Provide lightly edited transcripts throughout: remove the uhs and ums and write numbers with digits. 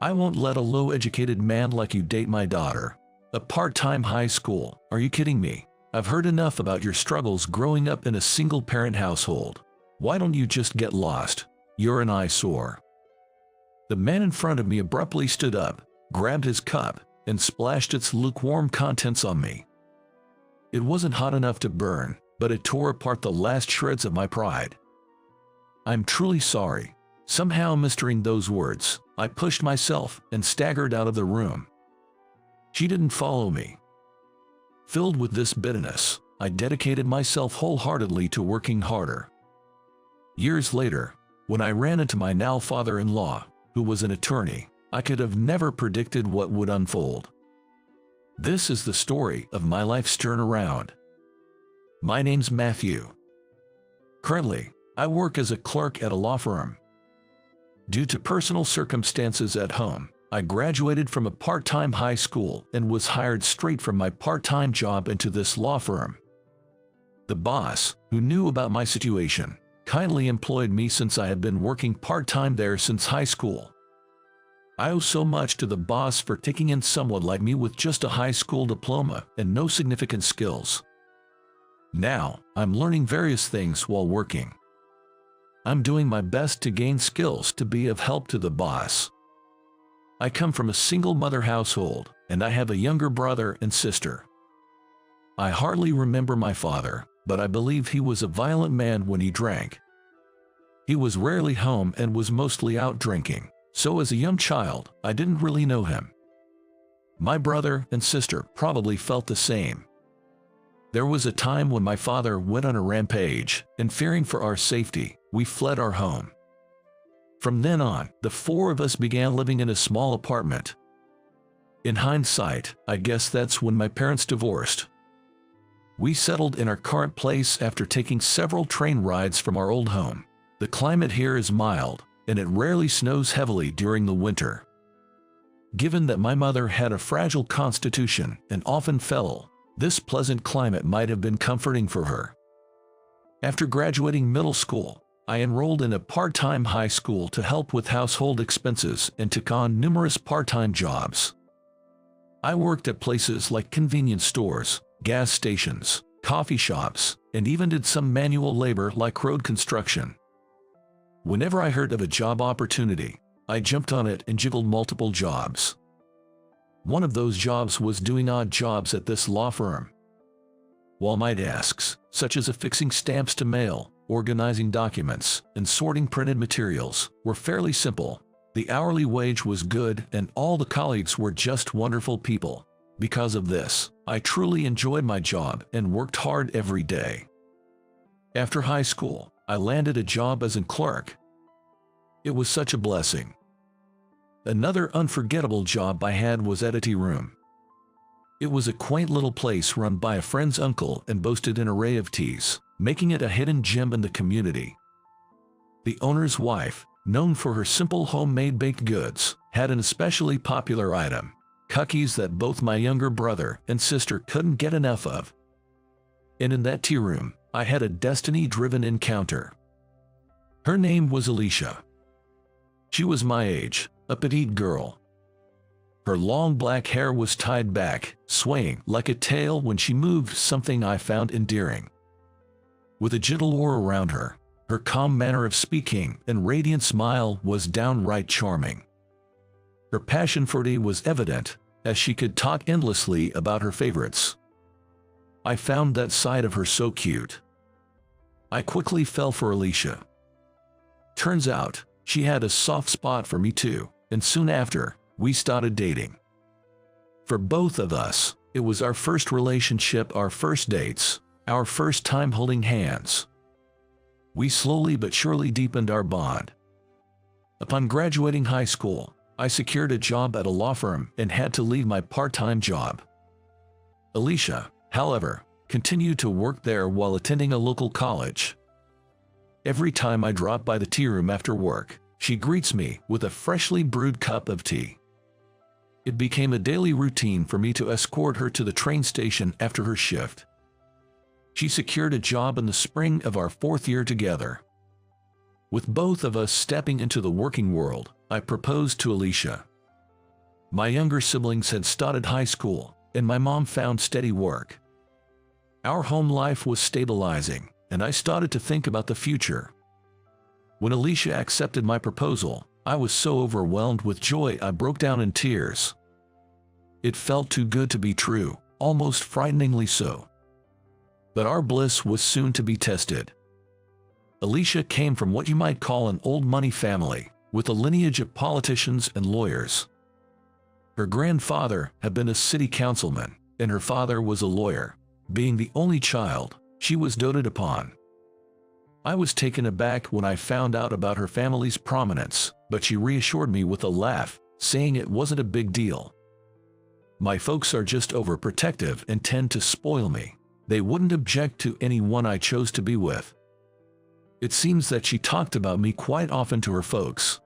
I won't let a low-educated man like you date my daughter. A part-time high school? Are you kidding me? I've heard enough about your struggles growing up in a single-parent household. Why don't you just get lost? You're an eyesore." The man in front of me abruptly stood up, grabbed his cup, and splashed its lukewarm contents on me. It wasn't hot enough to burn, but it tore apart the last shreds of my pride. "I'm truly sorry." Somehow mastering those words, I pushed myself and staggered out of the room. She didn't follow me. Filled with this bitterness, I dedicated myself wholeheartedly to working harder. Years later, when I ran into my now father-in-law, who was an attorney, I could have never predicted what would unfold. This is the story of my life's turnaround. My name's Matthew. Currently, I work as a clerk at a law firm. Due to personal circumstances at home, I graduated from a part-time high school and was hired straight from my part-time job into this law firm. The boss, who knew about my situation, kindly employed me since I had been working part-time there since high school. I owe so much to the boss for taking in someone like me with just a high school diploma and no significant skills. Now, I'm learning various things while working. I'm doing my best to gain skills to be of help to the boss. I come from a single mother household, and I have a younger brother and sister. I hardly remember my father, but I believe he was a violent man when he drank. He was rarely home and was mostly out drinking, so as a young child, I didn't really know him. My brother and sister probably felt the same. There was a time when my father went on a rampage, and fearing for our safety, we fled our home. From then on, the four of us began living in a small apartment. In hindsight, I guess that's when my parents divorced. We settled in our current place after taking several train rides from our old home. The climate here is mild, and it rarely snows heavily during the winter. Given that my mother had a fragile constitution and often fell, this pleasant climate might have been comforting for her. After graduating middle school, I enrolled in a part-time high school to help with household expenses and took on numerous part-time jobs. I worked at places like convenience stores, gas stations, coffee shops, and even did some manual labor like road construction. Whenever I heard of a job opportunity, I jumped on it and juggled multiple jobs. One of those jobs was doing odd jobs at this law firm. While my tasks, such as affixing stamps to mail, organizing documents, and sorting printed materials, were fairly simple, the hourly wage was good and all the colleagues were just wonderful people. Because of this, I truly enjoyed my job and worked hard every day. After high school, I landed a job as a clerk. It was such a blessing. Another unforgettable job I had was at a tea room. It was a quaint little place run by a friend's uncle and boasted an array of teas, making it a hidden gem in the community. The owner's wife, known for her simple homemade baked goods, had an especially popular item, cookies that both my younger brother and sister couldn't get enough of. And in that tea room, I had a destiny-driven encounter. Her name was Alicia. She was my age, a petite girl. Her long black hair was tied back, swaying like a tail when she moved, something I found endearing. With a gentle aura around her, her calm manner of speaking and radiant smile was downright charming. Her passion for tea was evident, as she could talk endlessly about her favorites. I found that side of her so cute. I quickly fell for Alicia. Turns out, she had a soft spot for me too, and soon after, we started dating. For both of us, it was our first relationship, our first dates, our first time holding hands. We slowly but surely deepened our bond. Upon graduating high school, I secured a job at a law firm and had to leave my part-time job. Alicia, however, continued to work there while attending a local college. Every time I drop by the tea room after work, she greets me with a freshly brewed cup of tea. It became a daily routine for me to escort her to the train station after her shift. She secured a job in the spring of our 4th year together. With both of us stepping into the working world, I proposed to Alicia. My younger siblings had started high school, and my mom found steady work. Our home life was stabilizing, and I started to think about the future. When Alicia accepted my proposal, I was so overwhelmed with joy I broke down in tears. It felt too good to be true, almost frighteningly so. But our bliss was soon to be tested. Alicia came from what you might call an old money family, with a lineage of politicians and lawyers. Her grandfather had been a city councilman, and her father was a lawyer. Being the only child, she was doted upon. I was taken aback when I found out about her family's prominence, but she reassured me with a laugh, saying it wasn't a big deal. My folks are just overprotective and tend to spoil me. They wouldn't object to anyone I chose to be with. It seems that she talked about me quite often to her folks.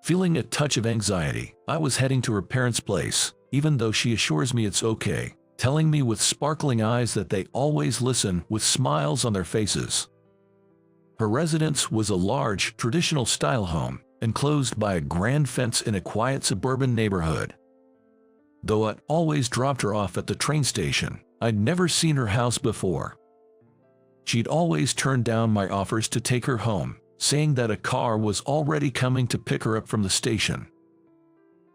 Feeling a touch of anxiety, I was heading to her parents' place, even though she assures me it's okay, telling me with sparkling eyes that they always listen with smiles on their faces. Her residence was a large, traditional-style home, enclosed by a grand fence in a quiet suburban neighborhood. Though I'd always dropped her off at the train station, I'd never seen her house before. She'd always turned down my offers to take her home, saying that a car was already coming to pick her up from the station.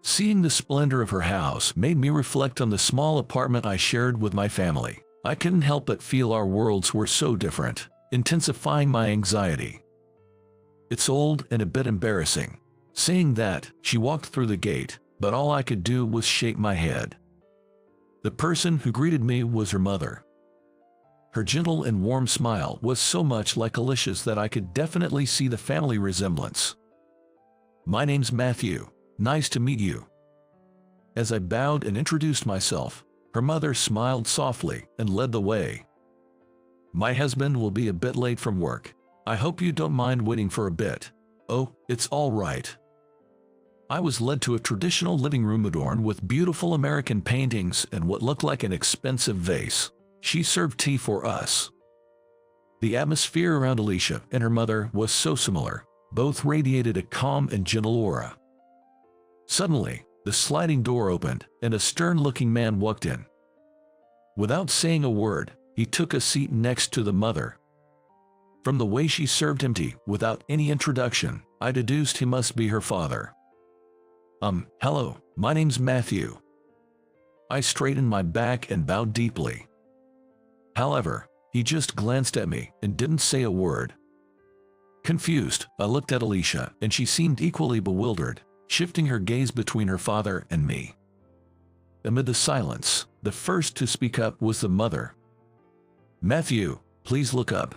Seeing the splendor of her house made me reflect on the small apartment I shared with my family. I couldn't help but feel our worlds were so different, intensifying my anxiety. It's old and a bit embarrassing. Saying that, she walked through the gate, but all I could do was shake my head. The person who greeted me was her mother. Her gentle and warm smile was so much like Alicia's that I could definitely see the family resemblance. "My name's Matthew. Nice to meet you." As I bowed and introduced myself, her mother smiled softly and led the way. "My husband will be a bit late from work. I hope you don't mind waiting for a bit." "Oh, it's all right." I was led to a traditional living room adorned with beautiful American paintings and what looked like an expensive vase. She served tea for us. The atmosphere around Alicia and her mother was so similar. Both radiated a calm and gentle aura. Suddenly, the sliding door opened and a stern-looking man walked in. Without saying a word, he took a seat next to the mother. From the way she served him tea without any introduction, I deduced he must be her father. Hello, my name's Matthew." I straightened my back and bowed deeply. However, he just glanced at me and didn't say a word. Confused, I looked at Alicia, and she seemed equally bewildered, shifting her gaze between her father and me. Amid the silence, the first to speak up was the mother. "Matthew, please look up."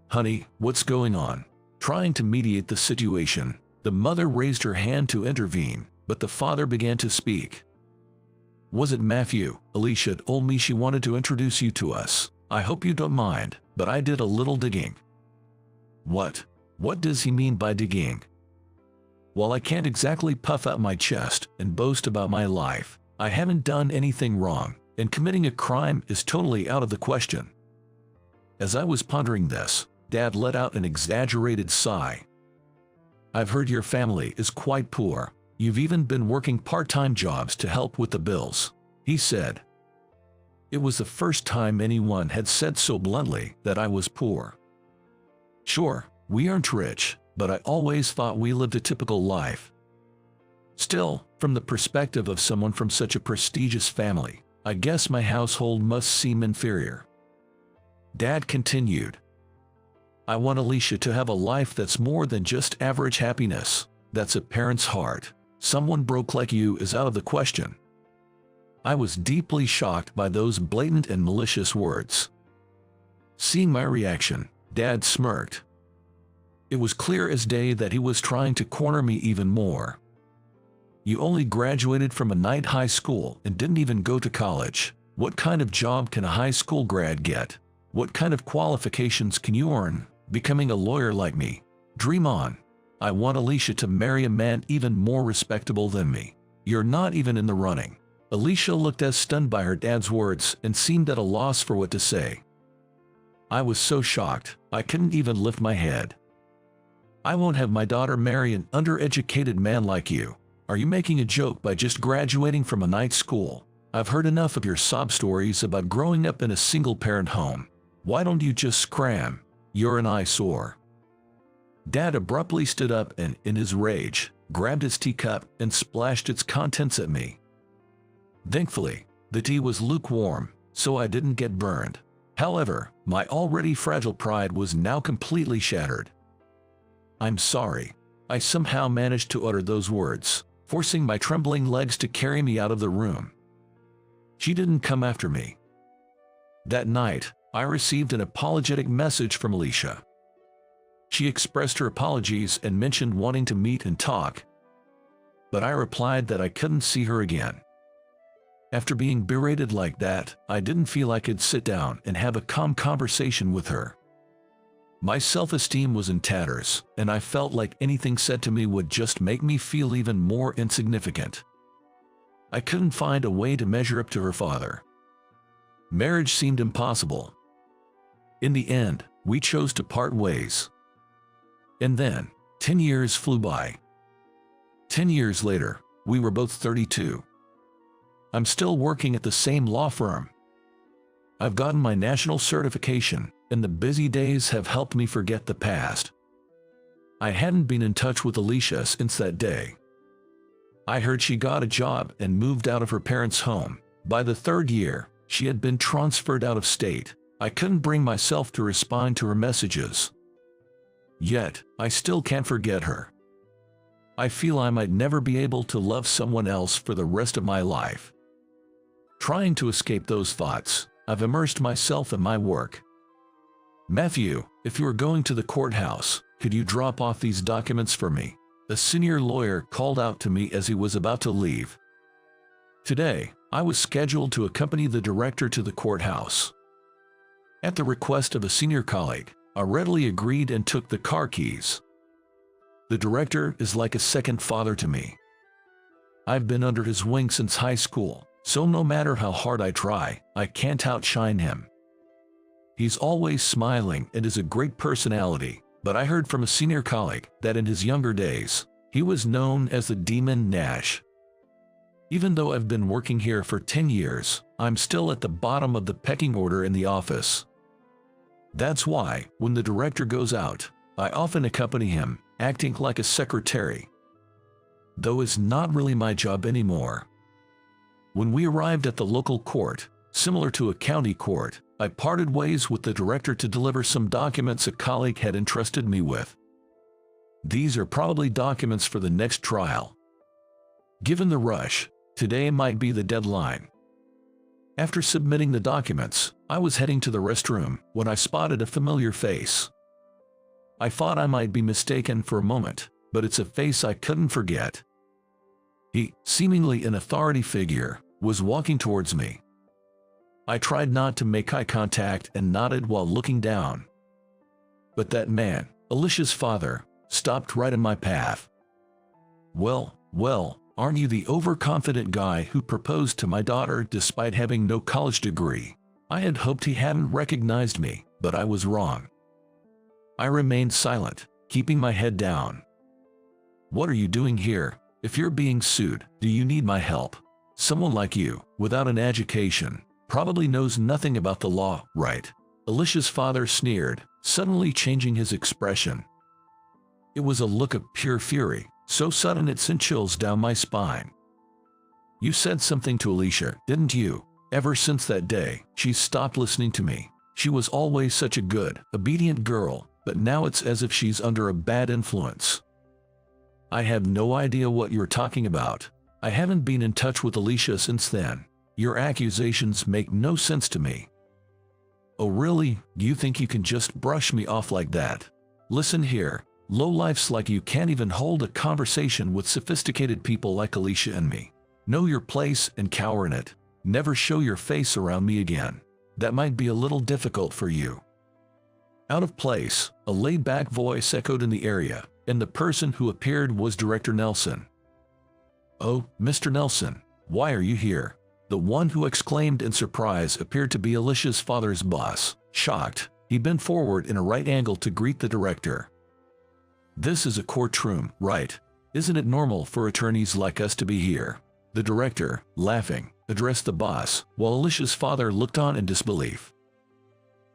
"Honey, what's going on?" Trying to mediate the situation, the mother raised her hand to intervene, but the father began to speak. "Was it Matthew? Alicia told me she wanted to introduce you to us. I hope you don't mind, but I did a little digging." "What? What does he mean by digging?" "While I can't exactly puff out my chest and boast about my life, I haven't done anything wrong, and committing a crime is totally out of the question." As I was pondering this, Dad let out an exaggerated sigh. "I've heard your family is quite poor. You've even been working part-time jobs to help with the bills," he said. It was the first time anyone had said so bluntly that I was poor. Sure, we aren't rich, but I always thought we lived a typical life. Still, from the perspective of someone from such a prestigious family, I guess my household must seem inferior. Dad continued. "I want Alicia to have a life that's more than just average happiness. That's a parent's heart. Someone broke like you is out of the question." I was deeply shocked by those blatant and malicious words. Seeing my reaction, Dad smirked. It was clear as day that he was trying to corner me even more. "You only graduated from a night high school and didn't even go to college. What kind of job can a high school grad get? What kind of qualifications can you earn becoming a lawyer like me? Dream on. I want Alicia to marry a man even more respectable than me. You're not even in the running." Alicia looked as stunned by her dad's words and seemed at a loss for what to say. I was so shocked, I couldn't even lift my head. "I won't have my daughter marry an undereducated man like you. Are you making a joke by just graduating from a night school? I've heard enough of your sob stories about growing up in a single-parent home. Why don't you just scram? You're an eyesore." Dad abruptly stood up and, in his rage, grabbed his teacup and splashed its contents at me. Thankfully, the tea was lukewarm, so I didn't get burned. However, my already fragile pride was now completely shattered. "I'm sorry." I somehow managed to utter those words, forcing my trembling legs to carry me out of the room. She didn't come after me. That night, I received an apologetic message from Alicia. She expressed her apologies and mentioned wanting to meet and talk, but I replied that I couldn't see her again. After being berated like that, I didn't feel I could sit down and have a calm conversation with her. My self-esteem was in tatters, and I felt like anything said to me would just make me feel even more insignificant. I couldn't find a way to measure up to her father. Marriage seemed impossible. In the end, we chose to part ways. And then, 10 years flew by. 10 years later, we were both 32. I'm still working at the same law firm. I've gotten my national certification, and the busy days have helped me forget the past. I hadn't been in touch with Alicia since that day. I heard she got a job and moved out of her parents' home. By the third year, she had been transferred out of state. I couldn't bring myself to respond to her messages. Yet, I still can't forget her. I feel I might never be able to love someone else for the rest of my life. Trying to escape those thoughts, I've immersed myself in my work. "Matthew, if you are going to the courthouse, could you drop off these documents for me?" A senior lawyer called out to me as he was about to leave. Today, I was scheduled to accompany the director to the courthouse. At the request of a senior colleague, I readily agreed and took the car keys. The director is like a second father to me. I've been under his wing since high school, so no matter how hard I try, I can't outshine him. He's always smiling and is a great personality, but I heard from a senior colleague that in his younger days, he was known as the Demon Nash. Even though I've been working here for 10 years, I'm still at the bottom of the pecking order in the office. That's why, when the director goes out, I often accompany him, acting like a secretary. Though it's not really my job anymore. When we arrived at the local court, similar to a county court, I parted ways with the director to deliver some documents a colleague had entrusted me with. These are probably documents for the next trial. Given the rush, today might be the deadline. After submitting the documents, I was heading to the restroom when I spotted a familiar face. I thought I might be mistaken for a moment, but it's a face I couldn't forget. He, seemingly an authority figure, was walking towards me. I tried not to make eye contact and nodded while looking down. But that man, Alicia's father, stopped right in my path. Well, aren't you the overconfident guy who proposed to my daughter despite having no college degree?" I had hoped he hadn't recognized me, but I was wrong. I remained silent, keeping my head down. "What are you doing here? If you're being sued, do you need my help? Someone like you, without an education, probably knows nothing about the law, right?" Alicia's father sneered, suddenly changing his expression. It was a look of pure fury, so sudden it sent chills down my spine. "You said something to Alicia, didn't you? Ever since that day, she's stopped listening to me. She was always such a good, obedient girl, but now it's as if she's under a bad influence." "I have no idea what you're talking about. I haven't been in touch with Alicia since then. Your accusations make no sense to me." "Oh really? Do you think you can just brush me off like that? Listen here, lowlifes like you can't even hold a conversation with sophisticated people like Alicia and me. Know your place and cower in it. Never show your face around me again. That might be a little difficult for you." Out of place, a laid-back voice echoed in the area, and the person who appeared was Director Nelson. "Oh, Mr. Nelson, why are you here?" The one who exclaimed in surprise appeared to be Alicia's father's boss. Shocked, he bent forward in a right angle to greet the director. "This is a courtroom, right? Isn't it normal for attorneys like us to be here? The director, laughing, addressed the boss, while Alicia's father looked on in disbelief.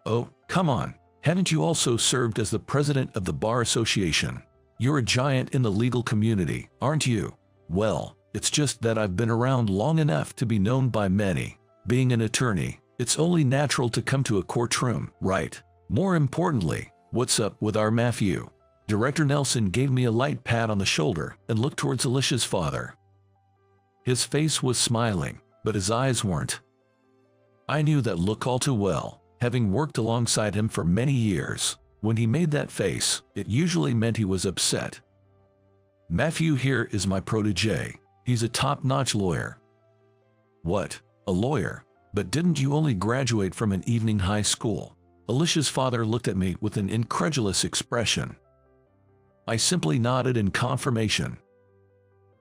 Oh, come on. Haven't you also served as the president of the Bar Association? You're a giant in the legal community, aren't you? Well, it's just that I've been around long enough to be known by many. Being an attorney, it's only natural to come to a courtroom, right? More importantly, what's up with our Matthew? Director Nelson gave me a light pat on the shoulder and looked towards Alicia's father. His face was smiling, but his eyes weren't. I knew that look all too well, having worked alongside him for many years. When he made that face, it usually meant he was upset. Matthew here is my protege. He's a top-notch lawyer. What? A lawyer? But didn't you only graduate from an evening high school? Alicia's father looked at me with an incredulous expression. I simply nodded in confirmation.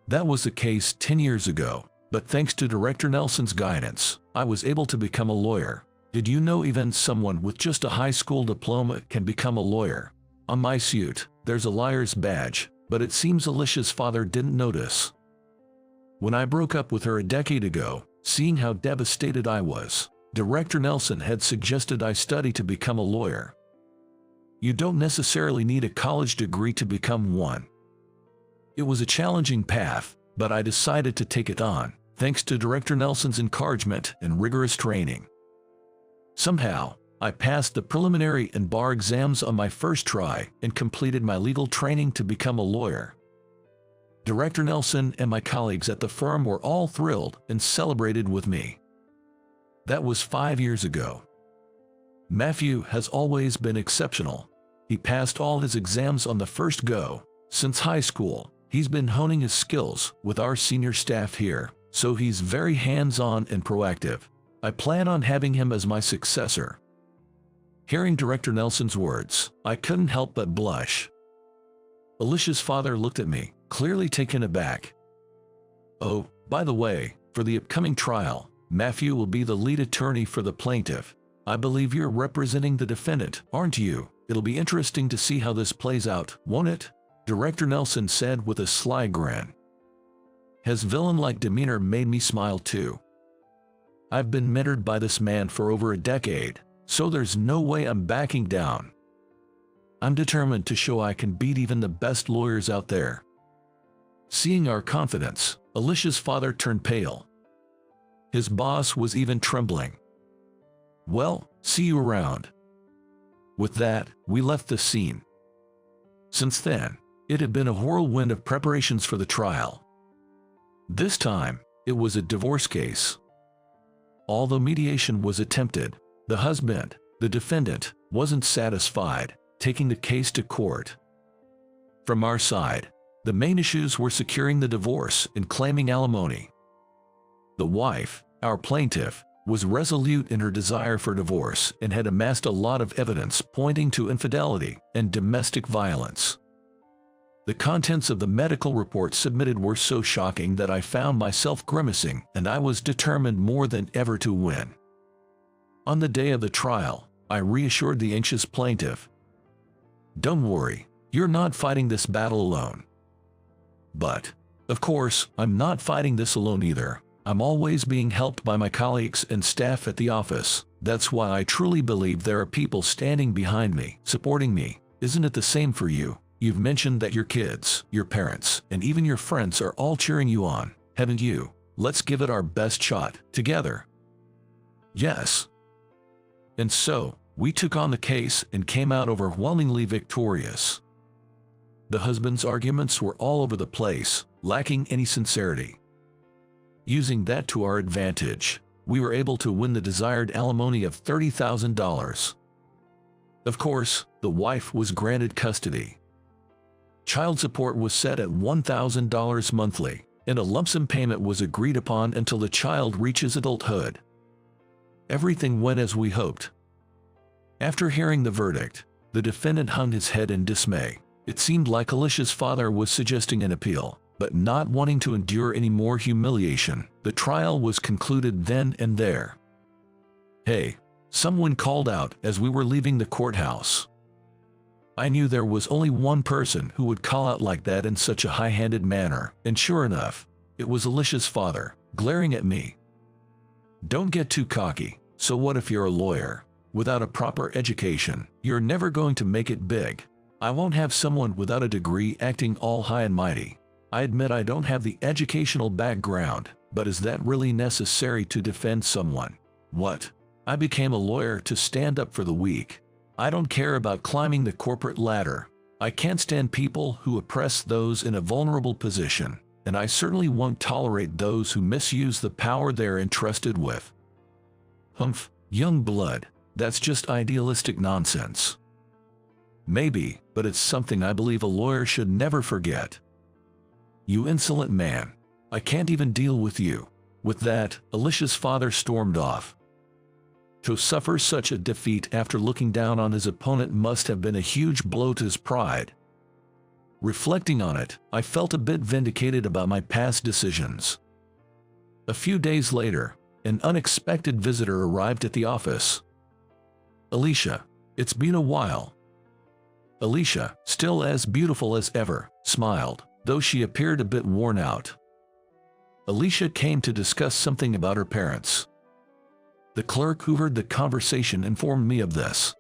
That was the case 10 years ago, but thanks to Director Nelson's guidance, I was able to become a lawyer. Did you know even someone with just a high school diploma can become a lawyer? On my suit, there's a lawyer's badge, but it seems Alicia's father didn't notice. When I broke up with her a decade ago, seeing how devastated I was, Director Nelson had suggested I study to become a lawyer. You don't necessarily need a college degree to become one. It was a challenging path, but I decided to take it on, thanks to Director Nelson's encouragement and rigorous training. Somehow, I passed the preliminary and bar exams on my first try and completed my legal training to become a lawyer. Director Nelson and my colleagues at the firm were all thrilled and celebrated with me. That was 5 years ago. Matthew has always been exceptional. He passed all his exams on the first go. Since high school, he's been honing his skills with our senior staff here, so he's very hands-on and proactive. I plan on having him as my successor. Hearing Director Nelson's words, I couldn't help but blush. Alicia's father looked at me, clearly taken aback. Oh, by the way, for the upcoming trial, Matthew will be the lead attorney for the plaintiff. I believe you're representing the defendant, aren't you? It'll be interesting to see how this plays out, won't it? Director Nelson said with a sly grin. His villain-like demeanor made me smile too. I've been mentored by this man for over a decade, so there's no way I'm backing down. I'm determined to show I can beat even the best lawyers out there. Seeing our confidence, Alicia's father turned pale. His boss was even trembling. Well, see you around. With that, we left the scene. Since then, it had been a whirlwind of preparations for the trial. This time, it was a divorce case. Although mediation was attempted, the husband, the defendant, wasn't satisfied, taking the case to court. From our side, the main issues were securing the divorce and claiming alimony. The wife, our plaintiff, was resolute in her desire for divorce and had amassed a lot of evidence pointing to infidelity and domestic violence. The contents of the medical report submitted were so shocking that I found myself grimacing, and I was determined more than ever to win. On the day of the trial, I reassured the anxious plaintiff. Don't worry, you're not fighting this battle alone. But, of course, I'm not fighting this alone either. I'm always being helped by my colleagues and staff at the office. That's why I truly believe there are people standing behind me, supporting me. Isn't it the same for you? You've mentioned that your kids, your parents, and even your friends are all cheering you on, haven't you? Let's give it our best shot, together. Yes. And so, we took on the case and came out overwhelmingly victorious. The husband's arguments were all over the place, lacking any sincerity. Using that to our advantage, we were able to win the desired alimony of $30,000. Of course, the wife was granted custody. Child support was set at $1,000 monthly, and a lump sum payment was agreed upon until the child reaches adulthood. Everything went as we hoped. After hearing the verdict, the defendant hung his head in dismay. It seemed like Alicia's father was suggesting an appeal, but not wanting to endure any more humiliation. The trial was concluded then and there. Hey, someone called out as we were leaving the courthouse. I knew there was only one person who would call out like that in such a high-handed manner, and sure enough, it was Alicia's father, glaring at me. Don't get too cocky. So what if you're a lawyer? Without a proper education, you're never going to make it big. I won't have someone without a degree acting all high and mighty. I admit I don't have the educational background, but is that really necessary to defend someone? What? I became a lawyer to stand up for the weak. I don't care about climbing the corporate ladder. I can't stand people who oppress those in a vulnerable position, and I certainly won't tolerate those who misuse the power they're entrusted with. Humph, young blood, that's just idealistic nonsense. Maybe, but it's something I believe a lawyer should never forget. You insolent man. I can't even deal with you. With that, Alicia's father stormed off. To suffer such a defeat after looking down on his opponent must have been a huge blow to his pride. Reflecting on it, I felt a bit vindicated about my past decisions. A few days later, an unexpected visitor arrived at the office. Alicia, it's been a while. Alicia, still as beautiful as ever, smiled, though she appeared a bit worn out. Alicia came to discuss something about her parents. The clerk who heard the conversation informed me of this.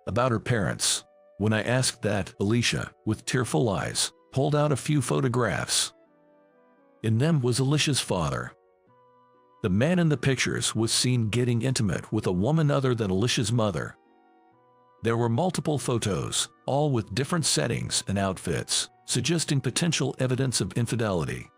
About her parents. When I asked that, Alicia, with tearful eyes, pulled out a few photographs. In them was Alicia's father. The man in the pictures was seen getting intimate with a woman other than Alicia's mother. There were multiple photos, all with different settings and outfits, suggesting potential evidence of infidelity.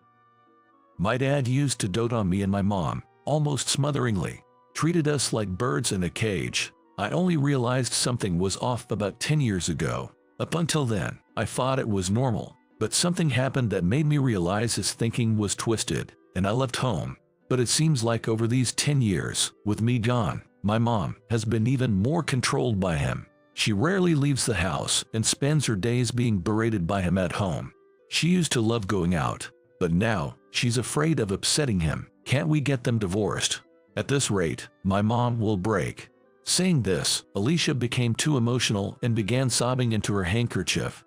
My dad used to dote on me and my mom, almost smotheringly, treated us like birds in a cage. I only realized something was off about 10 years ago. Up until then, I thought it was normal, but something happened that made me realize his thinking was twisted, and I left home. But it seems like over these 10 years, with me gone, my mom has been even more controlled by him. She rarely leaves the house and spends her days being berated by him at home. She used to love going out, but now she's afraid of upsetting him. Can't we get them divorced? At this rate, my mom will break. Saying this, Alicia became too emotional and began sobbing into her handkerchief.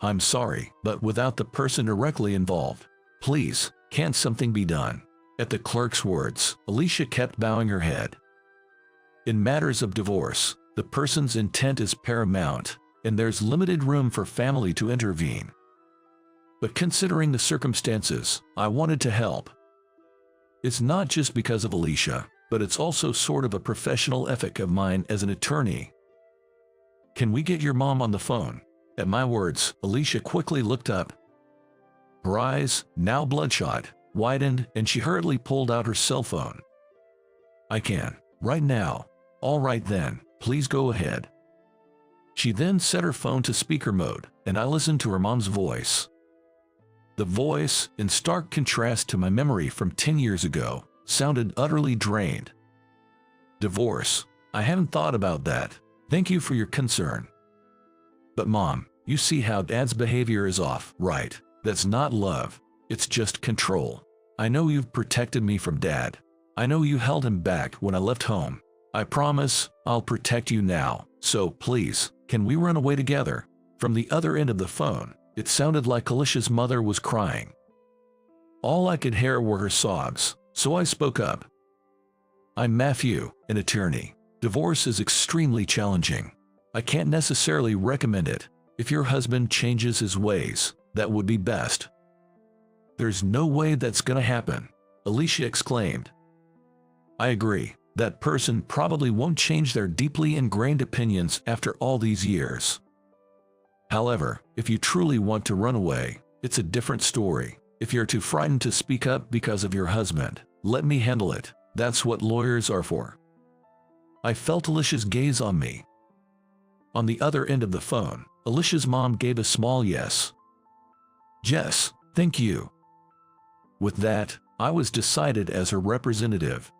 I'm sorry, but without the person directly involved, please, can't something be done? At the clerk's words, Alicia kept bowing her head. In matters of divorce, the person's intent is paramount, and there's limited room for family to intervene. But considering the circumstances, I wanted to help. It's not just because of Alicia, but it's also sort of a professional ethic of mine as an attorney. Can we get your mom on the phone? At my words, Alicia quickly looked up. Her eyes, now bloodshot, widened, and she hurriedly pulled out her cell phone. I can. Right now. All right then, please go ahead. She then set her phone to speaker mode, and I listened to her mom's voice. The voice, in stark contrast to my memory from 10 years ago, sounded utterly drained. Divorce. I haven't thought about that. Thank you for your concern. But Mom, you see how Dad's behavior is off, right? That's not love. It's just control. I know you've protected me from Dad. I know you held him back when I left home. I promise I'll protect you now. So please, can we run away together? From the other end of the phone, it sounded like Alicia's mother was crying. All I could hear were her sobs, so I spoke up. I'm Matthew, an attorney. Divorce is extremely challenging. I can't necessarily recommend it. If your husband changes his ways, that would be best. There's no way that's gonna happen, Alicia exclaimed. I agree. That person probably won't change their deeply ingrained opinions after all these years. However, if you truly want to run away, it's a different story. If you're too frightened to speak up because of your husband, let me handle it. That's what lawyers are for. I felt Alicia's gaze on me. On the other end of the phone, Alicia's mom gave a small yes. Jess, thank you. With that, I was decided as her representative.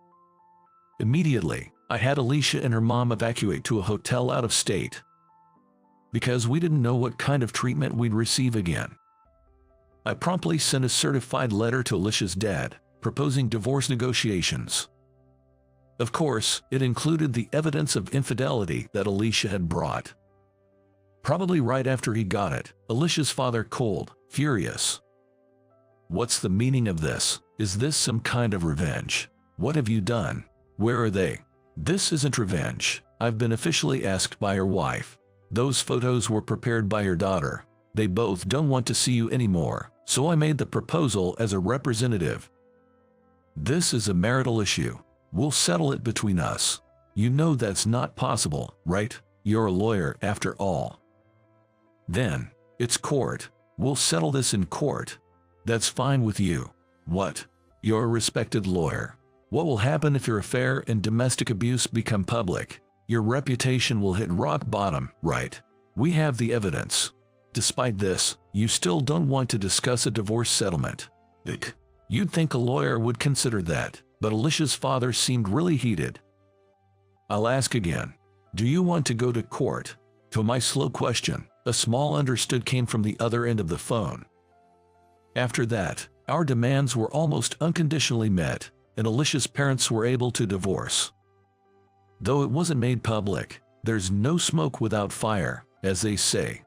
Immediately, I had Alicia and her mom evacuate to a hotel out of state. Because we didn't know what kind of treatment we'd receive again. I promptly sent a certified letter to Alicia's dad, proposing divorce negotiations. Of course, it included the evidence of infidelity that Alicia had brought. Probably right after he got it. Alicia's father cold, furious. What's the meaning of this? Is this some kind of revenge? What have you done? Where are they? This isn't revenge. I've been officially asked by your wife. Those photos were prepared by your daughter. They both don't want to see you anymore, so I made the proposal as a representative. This is a marital issue. We'll settle it between us. You know that's not possible, right? You're a lawyer after all. Then, it's court. We'll settle this in court. That's fine with you. What? You're a respected lawyer. What will happen if your affair and domestic abuse become public? Your reputation will hit rock bottom, right? We have the evidence. Despite this, you still don't want to discuss a divorce settlement. You'd think a lawyer would consider that, but Alicia's father seemed really heated. I'll ask again. Do you want to go to court? To my slow question, a small understood came from the other end of the phone. After that, our demands were almost unconditionally met, and Alicia's parents were able to divorce. Though it wasn't made public, there's no smoke without fire, as they say.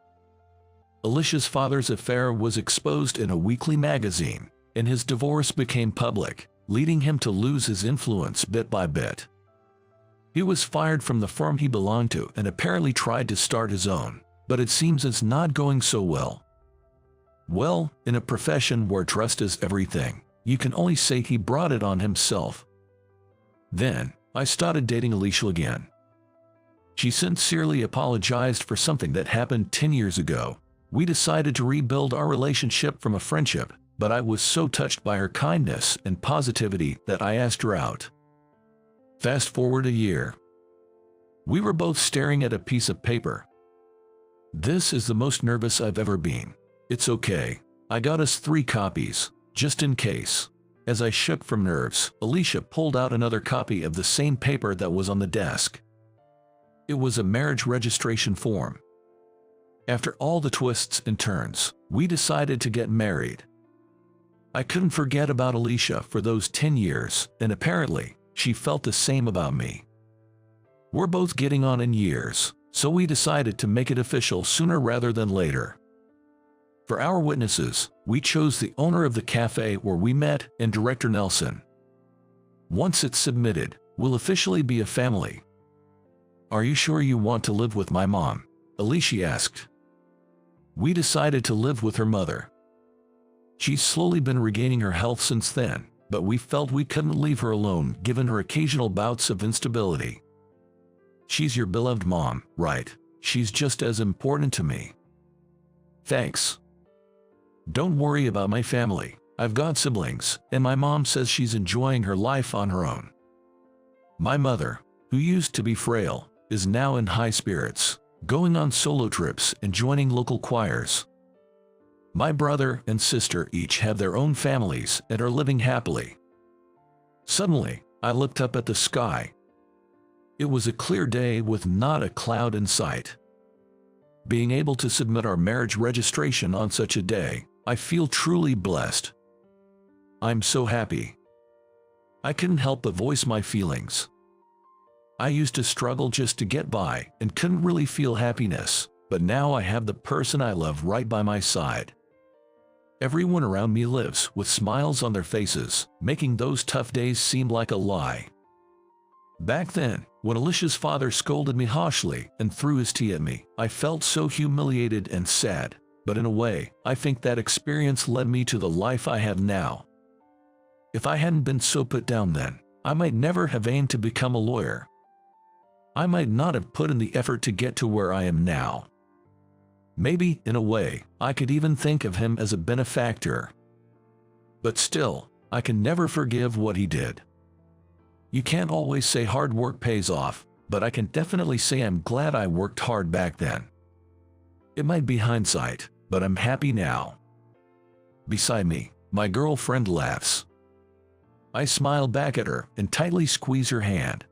Alicia's father's affair was exposed in a weekly magazine, and his divorce became public, leading him to lose his influence bit by bit. He was fired from the firm he belonged to and apparently tried to start his own, but it seems it's not going so well. Well, in a profession where trust is everything, you can only say he brought it on himself. Then, I started dating Alicia again. She sincerely apologized for something that happened 10 years ago. We decided to rebuild our relationship from a friendship, but I was so touched by her kindness and positivity that I asked her out. Fast forward a year. We were both staring at a piece of paper. This is the most nervous I've ever been. It's okay. I got us 3 copies, just in case. As I shook from nerves, Alicia pulled out another copy of the same paper that was on the desk. It was a marriage registration form. After all the twists and turns, we decided to get married. I couldn't forget about Alicia for those 10 years, and apparently, she felt the same about me. We're both getting on in years, so we decided to make it official sooner rather than later. For our witnesses, we chose the owner of the cafe where we met and Director Nelson. Once it's submitted, we'll officially be a family. Are you sure you want to live with my mom? Alicia asked. We decided to live with her mother. She's slowly been regaining her health since then, but we felt we couldn't leave her alone given her occasional bouts of instability. She's your beloved mom, right? She's just as important to me. Thanks. Don't worry about my family. I've got siblings, and my mom says she's enjoying her life on her own. My mother, who used to be frail, is now in high spirits, going on solo trips and joining local choirs. My brother and sister each have their own families and are living happily. Suddenly, I looked up at the sky. It was a clear day with not a cloud in sight. Being able to submit our marriage registration on such a day, I feel truly blessed. I'm so happy. I couldn't help but voice my feelings. I used to struggle just to get by and couldn't really feel happiness, but now I have the person I love right by my side. Everyone around me lives with smiles on their faces, making those tough days seem like a lie. Back then, when Alicia's father scolded me harshly and threw his tea at me, I felt so humiliated and sad, but in a way, I think that experience led me to the life I have now. If I hadn't been so put down then, I might never have aimed to become a lawyer. I might not have put in the effort to get to where I am now. Maybe, in a way, I could even think of him as a benefactor. But still, I can never forgive what he did. You can't always say hard work pays off, but I can definitely say I'm glad I worked hard back then. It might be hindsight, but I'm happy now. Beside me, my girlfriend laughs. I smile back at her and tightly squeeze her hand.